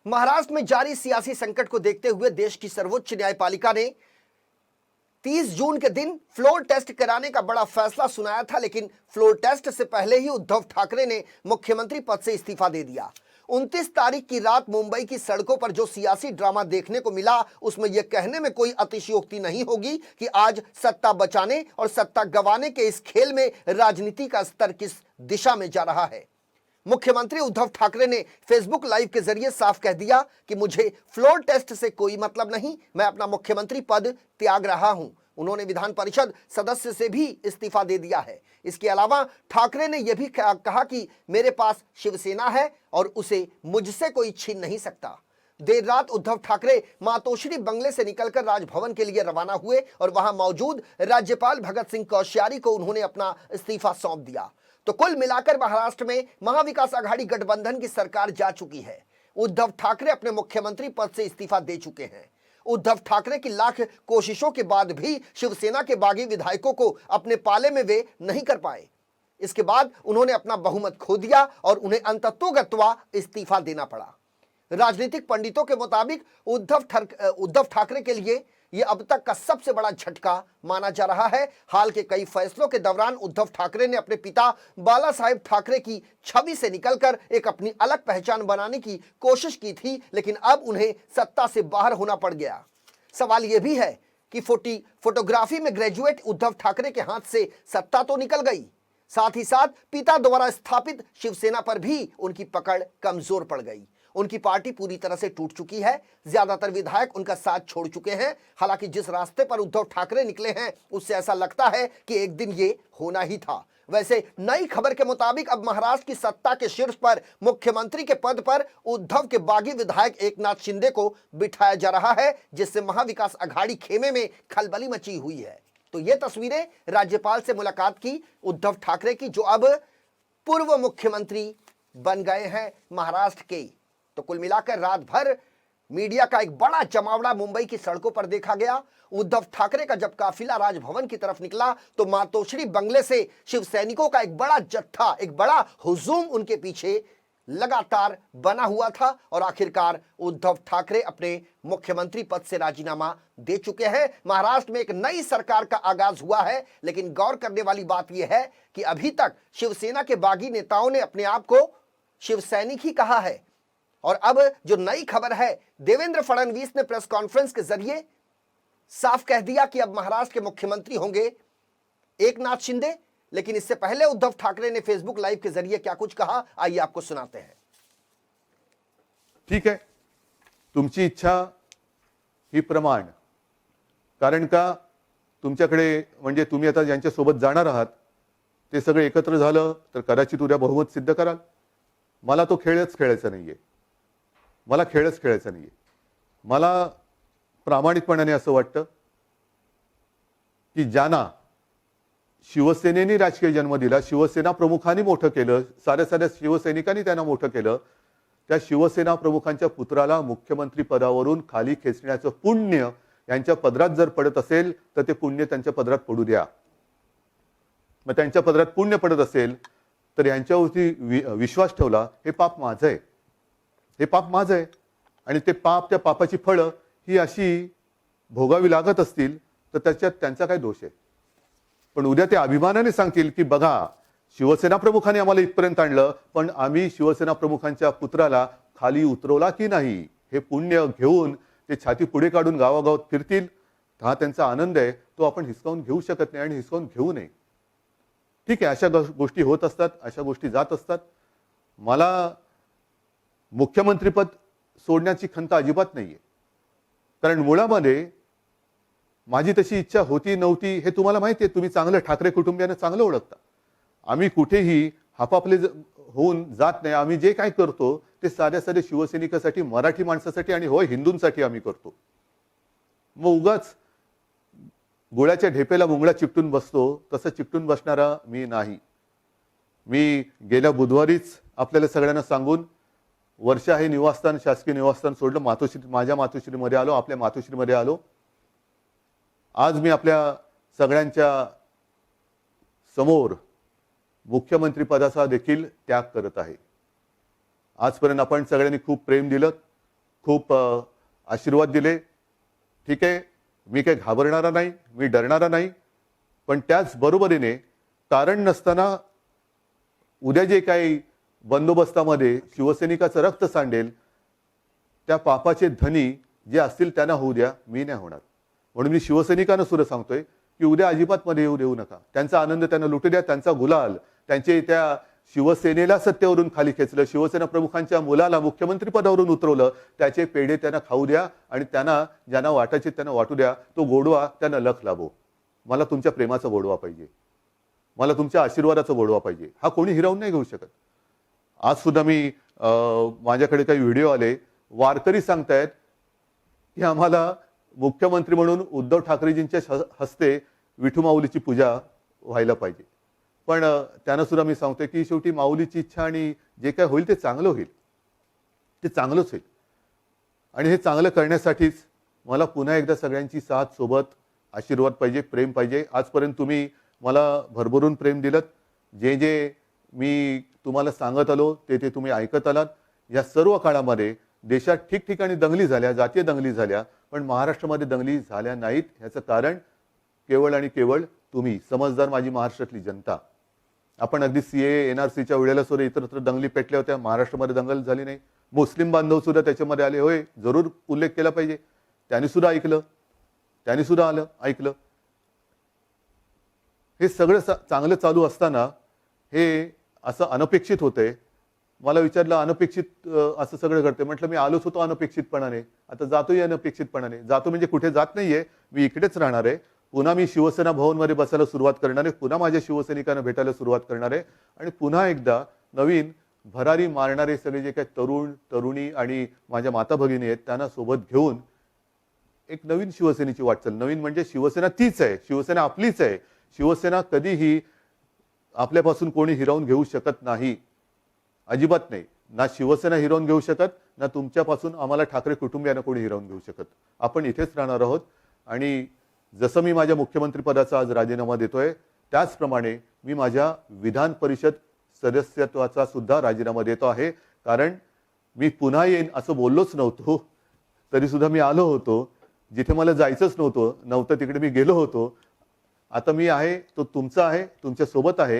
महाराष्ट्र में जारी सियासी संकट को देखते हुए देश की सर्वोच्च न्यायपालिका ने 30 जून के दिन फ्लोर टेस्ट कराने का बड़ा फैसला सुनाया था, लेकिन फ्लोर टेस्ट से पहले ही उद्धव ठाकरे ने मुख्यमंत्री पद से इस्तीफा दे दिया। 29 तारीख की रात मुंबई की सड़कों पर जो सियासी ड्रामा देखने को मिला, उसमें यह कहने में कोई अतिशयोक्ति नहीं होगी कि आज सत्ता बचाने और सत्ता गंवाने के इस खेल में राजनीति का स्तर किस दिशा में जा रहा है। मुख्यमंत्री उद्धव ठाकरे ने फेसबुक लाइव के जरिए साफ कह दिया कि मुझे फ्लोर टेस्ट से कोई मतलब नहीं, मैं अपना मुख्यमंत्री पद त्याग रहा हूं। उन्होंने विधान परिषद सदस्य से भी इस्तीफा दे दिया है। इसके अलावा ठाकरे ने यह भी कहा कि मेरे पास शिवसेना है और उसे मुझसे कोई छीन नहीं सकता। देर रात उद्धव ठाकरे मातोश्री बंगले से निकलकर राजभवन के लिए रवाना हुए और वहां मौजूद राज्यपाल भगत सिंह कोश्यारी को उन्होंने अपना इस्तीफा सौंप दिया। तो कुल मिलाकर महाराष्ट्र में महाविकास आघाड़ी गठबंधन की सरकार जा चुकी है। उद्धव ठाकरे अपने मुख्यमंत्री पद से इस्तीफा दे चुके हैं। उद्धव ठाकरे की लाख कोशिशों के बाद भी शिवसेना के बागी विधायकों को अपने पाले में वे नहीं कर पाए। इसके बाद उन्होंने अपना बहुमत खो दिया और उन्हें अंततोगत्वा इस्तीफा देना पड़ा। राजनीतिक पंडितों के मुताबिक उद्धव ठाकरे के लिए यह अब तक का सबसे बड़ा झटका माना जा रहा है। हाल के कई फैसलों के दौरान उद्धव ठाकरे ने अपने पिता बाला साहेब ठाकरे की छवि से निकलकर एक अपनी अलग पहचान बनाने की कोशिश की थी, लेकिन अब उन्हें सत्ता से बाहर होना पड़ गया। सवाल यह भी है कि फोटोग्राफी में ग्रेजुएट उद्धव ठाकरे के हाथ से सत्ता तो निकल गई, साथ ही साथ पिता द्वारा स्थापित शिवसेना पर भी उनकी पकड़ कमजोर पड़ गई। उनकी पार्टी पूरी तरह से टूट चुकी है। ज्यादातर विधायक उनका साथ छोड़ चुके हैं। हालांकि जिस रास्ते पर उद्धव ठाकरे निकले हैं, उससे ऐसा लगता है कि एक दिन ये होना ही था। वैसे नई खबर के मुताबिक अब महाराष्ट्र की सत्ता के शीर्ष पर मुख्यमंत्री के पद पर उद्धव के बागी विधायक एकनाथ शिंदे को बिठाया जा रहा है, जिससे महाविकास आघाड़ी खेमे में खलबली मची हुई है। तो ये तस्वीरें राज्यपाल से मुलाकात की उद्धव ठाकरे की, जो अब पूर्व मुख्यमंत्री बन गए हैं महाराष्ट्र के। तो कुल मिलाकर रात भर मीडिया का एक बड़ा जमावड़ा मुंबई की सड़कों पर देखा गया। उद्धव ठाकरे का जब काफिला राजभवन की तरफ निकला तो मातोश्री बंगले से शिवसैनिकों का एक बड़ा जत्था, एक बड़ा हुजूम उनके पीछे लगातार बना हुआ था और आखिरकार उद्धव ठाकरे अपने मुख्यमंत्री पद से राजीनामा दे चुके हैं। महाराष्ट्र में एक नई सरकार का आगाज हुआ है, लेकिन गौर करने वाली बात यह है कि अभी तक शिवसेना के बागी नेताओं ने अपने आप को शिवसैनिक ही कहा है। और अब जो नई खबर है, देवेंद्र फडणवीस ने प्रेस कॉन्फ्रेंस के जरिए साफ कह दिया कि अब महाराष्ट्र के मुख्यमंत्री होंगे एकनाथ शिंदे। लेकिन इससे पहले उद्धव ठाकरे ने फेसबुक लाइव के जरिए क्या कुछ कहा, आइए आपको सुनाते हैं। ठीक आहे, तुमची इच्छा ही प्रमाण, कारण का तुमच्याकडे म्हणजे तुम्ही आता ज्यांच्या सोबत जाणार आहात ते सगळे एकत्र झालं तर कदाचित उद्या बहुमत सिद्ध कराल। मला तो खेळच खेळायचा नाहीये, मला खेळच खेळायचा नाहीये। मला प्रामाणिकपणाने असं वाटतं की ज्यांना शिवसेनेने राजकीय जन्म दिला, शिवसेना प्रमुखांनी मोठं केलं, साऱ्या शिवसैनिकांनी त्यांना मोठं केलं, त्या शिवसेना प्रमुखांच्या पुत्राला मुख्यमंत्री पदावरून खाली खेचण्याचं पुण्य यांच्या पदरात जर पडत असेल तर ते पुण्य त्यांच्या पदरात पडू द्या। मग त्यांच्या पदरात पुण्य पडत असेल तर यांच्यावरती विश्वास ठेवला, हे पाप माझं आहे, हे पाप माझं आहे आणि ते पाप, त्या पापाची फळं ही अशी भोगावी लागत असतील तर त्याच्यात त्यांचा काय दोष आहे। पण उद्या ते अभिमानाने सांगतील की बघा शिवसेना प्रमुखांनी आम्हाला इथपर्यंत आणलं, पण आम्ही शिवसेना प्रमुखांच्या पुत्राला खाली उतरवला की नाही, हे पुण्य घेऊन ते छाती पुढे काढून गावागावात फिरतील। हा त्यांचा आनंद आहे, तो आपण हिसकावून घेऊ शकत नाही आणि हिसकावून घेऊ नये। ठीक आहे, अशा गोष्टी होत असतात, अशा गोष्टी जात असतात। मला मुख्यमंत्रीपद सोडण्याची खंत अजिबात नाहीये, कारण मुळामध्ये माझी तशी इच्छा होती नव्हती हे तुम्हाला माहिती आहे। तुम्ही चांगलं ठाकरे कुटुंबियांना चांगलं ओळखता। आम्ही कुठेही हापापले होऊन जात नाही। आम्ही जे काय करतो ते साध्या शिवसैनिकासाठी, मराठी माणसासाठी आणि होय हिंदूंसाठी आम्ही करतो। मग उगाच गोळ्याच्या ढेपेला मुंगळा चिकटून बसतो तसं चिकटून बसणारा मी नाही। मी गेल्या बुधवारीच आपल्याला सगळ्यांना सांगून वर्षा हे निवासस्थान, शासकीय निवासस्थान सोडलं, माझ्या मातोश्रीमध्ये आलो, आपल्या मातोश्रीमध्ये आलो। आज मी आपल्या सगळ्यांच्या समोर मुख्यमंत्री पदाचा देखील त्याग करत आहे। आजपर्यंत आपण सगळ्यांनी खूप प्रेम दिलं, खूप आशीर्वाद दिले. ठीक आहे, मी काही घाबरणारा नाही, मी डरणारा नाही. पण त्याच बरोबरीने कारण नसताना उद्या जे काही बंदोबस्तामध्ये शिवसैनिकाचं रक्त सांडेल, त्या पापाचे धनी जे असतील त्यांना होऊ द्या, मी नाही होणार. म्हणून मी शिवसैनिकांना सुद्धा सांगतोय की उद्या अजिबात मध्ये येऊ देऊ नका. त्यांचा आनंद त्यांना लुटू द्या, त्यांचा गुलाल, त्यांचे त्या शिवसेनेला सत्तेवरून खाली खेचलं, शिवसेना प्रमुखांच्या मुलाला मुख्यमंत्री पदावरून उतरवलं, त्याचे पेढे त्यांना खाऊ द्या आणि त्यांना ज्यांना वाटायचे त्यांना वाटू द्या. तो गोडवा त्यांना लख लाभो. मला तुमच्या प्रेमाचा गोडवा पाहिजे, मला तुमच्या आशीर्वादाचा गोडवा पाहिजे. हा कोणी हिरावून नाही घेऊ शकत. आज सुद्धा मी माझ्याकडे काही व्हिडिओ आले, वारकरी सांगतायत की आम्हाला मुख्यमंत्री म्हणून उद्धव ठाकरेजींच्या हस्ते विठू माऊलीची पूजा व्हायला पाहिजे. पण त्यांना सुद्धा मी सांगतोय की शेवटी माऊलीची इच्छा आणि जे काय होईल ते चांगलं होईल, ते चांगलंच होईल. आणि हे चांगलं करण्यासाठीच मला पुन्हा एकदा सगळ्यांची साथ, सोबत, आशीर्वाद पाहिजे, प्रेम पाहिजे. आजपर्यंत तुम्ही मला भरभरून प्रेम दिलं. जे जे मी तुम्हाला सांगत आलो ते ते तुम्ही ऐकत आलात. या सर्व काळामध्ये देशात ठिकठिकाणी दंगली झाल्या, जातीय दंगली झाल्या, पण महाराष्ट्रामध्ये दंगली झाल्या नाहीत. ह्याचं कारण केवळ आणि केवळ तुम्ही, समजदार माझी महाराष्ट्रातली जनता. आपण अगदी सीए एनआरसीच्या वेळेला सुद्धा इतरत्र दंगली पेटल्या होत्या, महाराष्ट्रामध्ये दंगल झाली नाही. मुस्लिम बांधव सुद्धा त्याच्यामध्ये आले, होय जरूर उल्लेख केला पाहिजे. त्यांनी सुद्धा ऐकलं, त्यांनी सुद्धा आलं ऐकलं. हे सगळं चांगलं चालू असताना हे असं अनपेक्षित होतंय. मला विचारलं अनपेक्षित असं सगळं घडतंय. म्हटलं मी आलोच होतो अनपेक्षितपणाने, आता जातोय अनपेक्षितपणाने. जातो म्हणजे कुठे जात नाहीये, मी इकडेच राहणार आहे. पुन्हा मी शिवसेना भवनमध्ये बसायला सुरुवात करणार आहे, पुन्हा माझ्या शिवसैनिकांना भेटायला सुरुवात करणार आहे. आणि पुन्हा एकदा नवीन भरारी मारणारे सगळे जे काही तरुण तरुणी आणि माझ्या माता भगिनी आहेत त्यांना सोबत घेऊन एक नवीन शिवसेनेची वाटचाल. नवीन म्हणजे शिवसेना तीच आहे, शिवसेना आपलीच आहे. शिवसेना कधीही आपल्यापासून कोणी हिरावून घेऊ शकत नाही, अजिबात नाही. ना शिवसेना हिरावून घेऊ शकत, ना तुमच्यापासून आम्हाला ठाकरे कुटुंबियांना कोणी हिरावून घेऊ शकत. आपण इथेच राहणार आहोत. आणि जसं मी माझ्या मुख्यमंत्री पदाचा आज राजीनामा देतोय, त्याचप्रमाणे मी माझ्या विधान परिषद सदस्यत्वाचा सुद्धा राजीनामा देतो आहे. कारण मी पुन्हा येईन असं बोललोच नव्हतो, तरी सुद्धा मी आलो होतो. जिथे मला जायचंच नव्हतं तिकडे मी गेलो होतो. आता मी आहे तो तुमचा आहे, तुमच्या सोबत आहे.